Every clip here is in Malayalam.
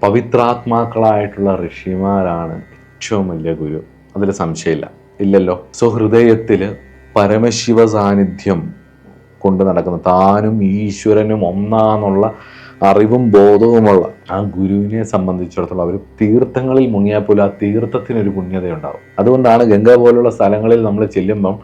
പവിത്രാത്മാക്കളായിട്ടുള്ള ഋഷിമാരാണ് ഏറ്റവും വലിയ ഗുരു. അതിൽ സംശയമില്ല, ഇല്ലല്ലോ. സോ ഹൃദയത്തിൽ പരമശിവ സാന്നിധ്യം കൊണ്ട് നടക്കുന്ന, താനും ഈശ്വരനും ഒന്നാന്നുള്ള അറിവും ബോധവുമുള്ള ആ ഗുരുവിനെ സംബന്ധിച്ചിടത്തോളം അവർ തീർത്ഥങ്ങളിൽ മുങ്ങിയാൽ പോലും ആ തീർത്ഥത്തിനൊരു പുണ്യതയുണ്ടാവും. അതുകൊണ്ടാണ് ഗംഗ പോലുള്ള സ്ഥലങ്ങളിൽ നമ്മൾ ചെല്ലുമ്പം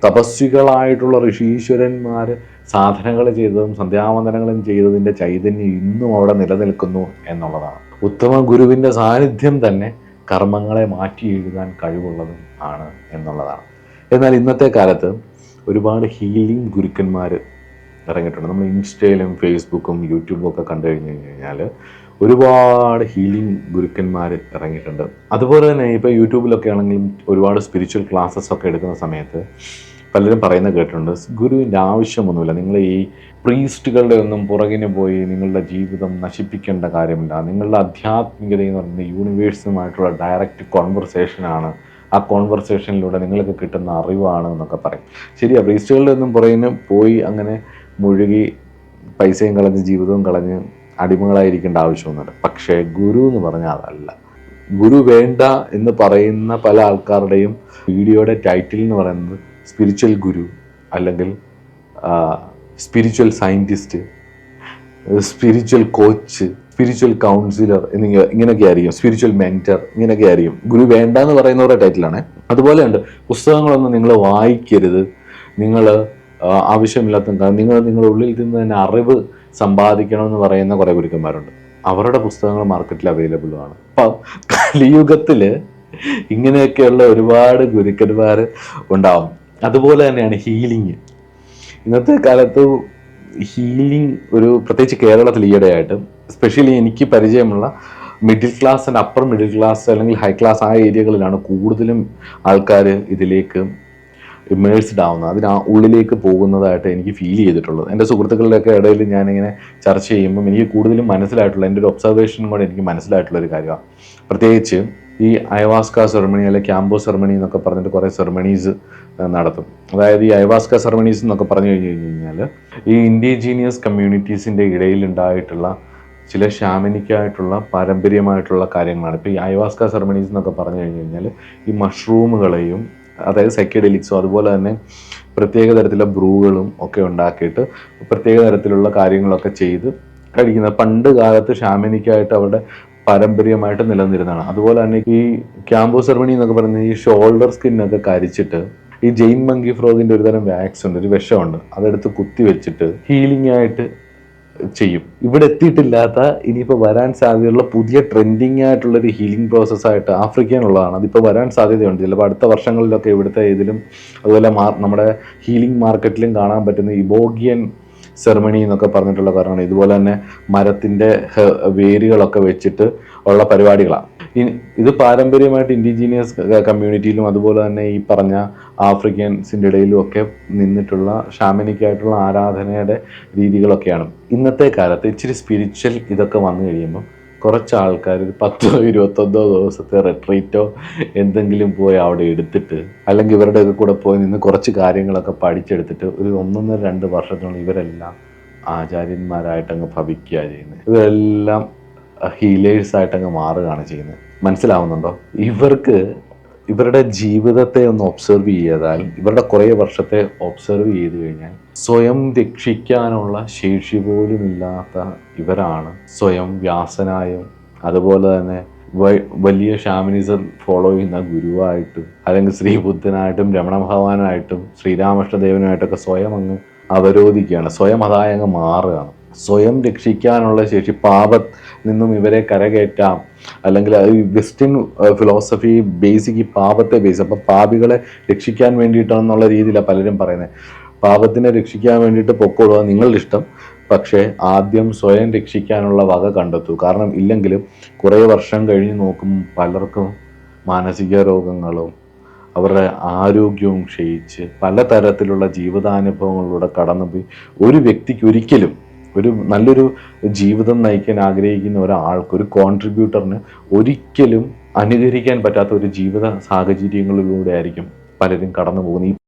തപസ്വികളായിട്ടുള്ള ഋഷീശ്വരന്മാർ സാധനകൾ ചെയ്തതും സന്ധ്യാവന്ദനങ്ങളും ചെയ്തതിൻ്റെ ചൈതന്യം ഇന്നും അവിടെ നിലനിൽക്കുന്നു എന്നുള്ളതാണ്. ഉത്തമ ഗുരുവിൻ്റെ സാന്നിധ്യം തന്നെ കർമ്മങ്ങളെ മാറ്റി എഴുതാൻ കഴിവുള്ളതും ആണ് എന്നുള്ളതാണ്. എന്നാൽ ഇന്നത്തെ കാലത്ത് ഒരുപാട് ഹീലിംഗ് ഗുരുക്കന്മാർ ഇറങ്ങിയിട്ടുണ്ട്. നമ്മൾ ഇൻസ്റ്റയിലും ഫേസ്ബുക്കും യൂട്യൂബും ഒക്കെ കണ്ടു കഴിഞ്ഞാൽ ഒരുപാട് ഹീലിംഗ് ഗുരുക്കന്മാർ ഇറങ്ങിയിട്ടുണ്ട്. അതുപോലെ തന്നെ ഇപ്പോൾ യൂട്യൂബിലൊക്കെ ആണെങ്കിലും ഒരുപാട് സ്പിരിച്വൽ ക്ലാസ്സസ് ഒക്കെ എടുക്കുന്ന സമയത്ത് പലരും പറയുന്നത് കേട്ടിട്ടുണ്ട്, ഗുരുവിൻ്റെ ആവശ്യമൊന്നുമില്ല, നിങ്ങൾ ഈ പ്രീസ്റ്റുകളുടെ ഒന്നും പുറകിന് പോയി നിങ്ങളുടെ ജീവിതം നശിപ്പിക്കേണ്ട കാര്യമില്ല, നിങ്ങളുടെ ആധ്യാത്മികത എന്ന് പറയുന്നത് യൂണിവേഴ്സുമായിട്ടുള്ള ഡയറക്റ്റ് കോൺവെർസേഷനാണ്, ആ കോൺവെർസേഷനിലൂടെ നിങ്ങൾക്ക് കിട്ടുന്ന അറിവാണ് എന്നൊക്കെ പറയും. ശരിയാണ്, പ്രീസ്റ്റുകളുടെ ഒന്നും പുറകിന് പോയി അങ്ങനെ മുഴുകി പൈസയും കളഞ്ഞ് ജീവിതവും കളഞ്ഞ് അടിമകളായിരിക്കേണ്ട ആവശ്യമൊന്നുമില്ല. പക്ഷേ ഗുരു എന്ന് പറഞ്ഞാൽ അതല്ല. ഗുരു വേണ്ട എന്ന് പറയുന്ന പല ആൾക്കാരുടെയും വീഡിയോയുടെ ടൈറ്റിൽ എന്ന് പറയുന്നത് സ്പിരിച്വൽ ഗുരു, അല്ലെങ്കിൽ spiritual scientist, spiritual coach, spiritual councillor ഇങ്ങനെയൊക്കെ ആയിരിക്കും, സ്പിരിച്വൽ മെൻറ്റർ ഇങ്ങനെയൊക്കെ ആയിരിക്കും. ഗുരു വേണ്ട എന്ന് പറയുന്നവരുടെ ടൈറ്റിലാണ്. അതുപോലെ ഉണ്ട്, പുസ്തകങ്ങളൊന്നും നിങ്ങൾ വായിക്കരുത്, നിങ്ങൾ ആവശ്യമില്ലാത്ത നിങ്ങളുടെ ഉള്ളിൽ നിന്ന് തന്നെ അറിവ് സമ്പാദിക്കണമെന്ന് പറയുന്ന കുറേ ഗുരുക്കന്മാരുണ്ട്. അവരുടെ പുസ്തകങ്ങൾ മാർക്കറ്റിൽ അവൈലബിൾ ആണ്. അപ്പം കലിയുഗത്തിൽ ഇങ്ങനെയൊക്കെയുള്ള ഒരുപാട് ഗുരുക്കന്മാർ ഉണ്ടാവും. അതുപോലെ തന്നെയാണ് ഹീലിംഗ്. ഇന്നത്തെ കാലത്ത് ഹീലിംഗ് പ്രത്യേകിച്ച് കേരളത്തിൽ ഈയിടെയായിട്ട് സ്പെഷ്യലി എനിക്ക് പരിചയമുള്ള middle class and upper middle class അല്ലെങ്കിൽ ഹൈ ക്ലാസ് ആ ഏരിയകളിലാണ് കൂടുതലും ആൾക്കാർ ഇതിലേക്ക് ഇമേഴ്സ്ഡ് ആവുന്നത്, ഉള്ളിലേക്ക് പോകുന്നതായിട്ട് എനിക്ക് ഫീൽ ചെയ്തിട്ടുള്ളത്. എൻ്റെ സുഹൃത്തുക്കളുടെയൊക്കെ ഇടയിൽ ഞാനിങ്ങനെ ചർച്ച ചെയ്യുമ്പം എനിക്ക് കൂടുതലും മനസ്സിലായിട്ടുള്ള, എൻ്റെ ഒരു ഒബ്സർവേഷൻ കൂടെ എനിക്ക് മനസ്സിലായിട്ടുള്ളൊരു കാര്യമാണ്. പ്രത്യേകിച്ച് ഈ അയവാസ്ക സെറമണി അല്ലെങ്കിൽ ക്യാമ്പോ സെറമണി എന്നൊക്കെ പറഞ്ഞിട്ട് കുറേ സെറമണീസ് നടത്തും. അതായത് ഈ അയവാസ്ക സെറമണീസ് എന്നൊക്കെ പറഞ്ഞു കഴിഞ്ഞാൽ ഈ ഇൻഡിജീനിയസ് കമ്മ്യൂണിറ്റീസിൻ്റെ ഇടയിലുണ്ടായിട്ടുള്ള ചില ഷാമനിക്കായിട്ടുള്ള പാരമ്പര്യമായിട്ടുള്ള കാര്യങ്ങളാണ്. ഇപ്പോൾ ഈ അയവാസ്ക സെറമണീസ് എന്നൊക്കെ പറഞ്ഞു കഴിഞ്ഞാൽ ഈ മഷ്റൂമുകളെയും അതായത് സൈക്കഡെലിക്സും അതുപോലെ തന്നെ പ്രത്യേക തരത്തിലുള്ള ബ്രൂകളും ഒക്കെ ഉണ്ടാക്കിയിട്ട് പ്രത്യേക തരത്തിലുള്ള കാര്യങ്ങളൊക്കെ ചെയ്ത് കഴിക്കുന്നത് പണ്ട് കാലത്ത് ഷാമനിക്കായിട്ട് അവരുടെ പാരമ്പര്യമായിട്ട് നിലനിന്നിരുന്നതാണ്. അതുപോലെ തന്നെ ഈ ക്യാമ്പോ സെറമണി എന്നൊക്കെ പറയുന്നത് ഈ ഷോൾഡർ സ്കിന്നൊക്കെ കരിച്ചിട്ട് ഈ ജെയിൻ മങ്കി ഫ്രോഗിൻ്റെ ഒരു തരം വാക്സ് ഉണ്ട്, ഒരു വിഷമുണ്ട്, അതെടുത്ത് കുത്തി വെച്ചിട്ട് ഹീലിംഗ് ആയിട്ട് ചെയ്യും. ഇവിടെ എത്തിയിട്ടില്ലാത്ത ഇനിയിപ്പോൾ വരാൻ സാധ്യതയുള്ള പുതിയ ട്രെൻഡിങ് ആയിട്ടുള്ളൊരു ഹീലിംഗ് പ്രോസസ്സായിട്ട് ആഫ്രിക്കയിലുള്ളതാണ്. അതിപ്പോൾ വരാൻ സാധ്യതയുണ്ട്. ചിലപ്പോൾ അടുത്ത വർഷങ്ങളിലൊക്കെ ഇവിടുത്തെ ഇതിലും അതുപോലെ നമ്മുടെ ഹീലിംഗ് മാർക്കറ്റിലും കാണാൻ പറ്റുന്ന ഇബോഗിയൻ സെറമണി എന്നൊക്കെ പറഞ്ഞിട്ടുള്ള കാര്യമാണ്. ഇതുപോലെ തന്നെ മരത്തിൻ്റെ വേരുകളൊക്കെ വെച്ചിട്ട് ഉള്ള പരിപാടികളാണ്. ഇത് പാരമ്പര്യമായിട്ട് ഇൻഡിജീനിയസ് കമ്മ്യൂണിറ്റിയിലും അതുപോലെ തന്നെ ഈ പറഞ്ഞ ആഫ്രിക്കൻസിൻ്റെ ഇടയിലും ഒക്കെ നിന്നിട്ടുള്ള ഷാമനിക്കായിട്ടുള്ള ആരാധനയുടെ രീതികളൊക്കെയാണ്. ഇന്നത്തെ കാലത്ത് ഇച്ചിരി സ്പിരിച്വൽ ഇതൊക്കെ വന്നു കഴിയുമ്പോൾ കുറച്ച് ആൾക്കാർ 10-21 ദിവസത്തെ റിട്രീറ്റോ എന്തെങ്കിലും പോയി അവിടെ എടുത്തിട്ട് അല്ലെങ്കിൽ ഇവരുടെയൊക്കെ കൂടെ പോയി നിന്ന് കുറച്ച് കാര്യങ്ങളൊക്കെ പഠിച്ചെടുത്തിട്ട് ഒരു 1-2 വർഷത്തിനുള്ളിൽ ഇവരെല്ലാം ആചാര്യന്മാരായിട്ടങ്ങ് ഭവിക്കുക ചെയ്യുന്നത്. ഇവരെല്ലാം ഹീലേഴ്സായിട്ടങ്ങ് മാറുകയാണ് ചെയ്യുന്നത്. മനസ്സിലാവുന്നുണ്ടോ? ഇവരുടെ ജീവിതത്തെ ഒന്ന് ഒബ്സർവ് ചെയ്താൽ, ഇവരുടെ കുറേ വർഷത്തെ ഒബ്സർവ് ചെയ്ത് കഴിഞ്ഞാൽ സ്വയം രക്ഷിക്കാനുള്ള ശേഷി പോലും ഇല്ലാത്ത ഇവരാണ് സ്വയം വ്യാസനായും അതുപോലെ തന്നെ വലിയ ഷാമനിസം ഫോളോ ചെയ്യുന്ന ഗുരുവായിട്ടും അല്ലെങ്കിൽ ശ്രീബുദ്ധനായിട്ടും രമണ ഭഗവാനായിട്ടും ശ്രീരാമകൃഷ്ണദേവനുമായിട്ടൊക്കെ സ്വയം അങ്ങ് അവരോധിക്കുകയാണ്, സ്വയം അതായി അങ്ങ് മാറുകയാണ്. സ്വയം രക്ഷിക്കാനുള്ള ശേഷി, പാപത്തിൽ നിന്നും ഇവരെ കരകയറ്റാം, അല്ലെങ്കിൽ വെസ്റ്റേൺ ഫിലോസഫി ബേസിക് ഈ പാപത്തെ ബേസ്, അപ്പം പാപികളെ രക്ഷിക്കാൻ വേണ്ടിയിട്ടാണെന്നുള്ള രീതിയിലാണ് പലരും പറയുന്നത്. പാപത്തിനെ രക്ഷിക്കാൻ വേണ്ടിയിട്ട് പൊക്കോളുക നിങ്ങളുടെ ഇഷ്ടം, പക്ഷേ ആദ്യം സ്വയം രക്ഷിക്കാനുള്ള വക കണ്ടെത്തൂ. കാരണം ഇല്ലെങ്കിലും കുറേ വർഷം കഴിഞ്ഞ് നോക്കും പലർക്കും മാനസിക രോഗങ്ങളും അവരുടെ ആരോഗ്യവും ക്ഷയിച്ച് പലതരത്തിലുള്ള ജീവിതാനുഭവങ്ങളിലൂടെ കടന്നുപോയി ഒരു വ്യക്തിക്ക് ഒരിക്കലും ഒരു നല്ലൊരു ജീവിതം നയിക്കാൻ ആഗ്രഹിക്കുന്ന ഒരാൾക്ക്, ഒരു കോൺട്രിബ്യൂട്ടറിന് ഒരിക്കലും അനുകരിക്കാൻ പറ്റാത്ത ഒരു ജീവിത സാഹചര്യങ്ങളിലൂടെ ആയിരിക്കും പലരും കടന്നു പോകുന്നത്.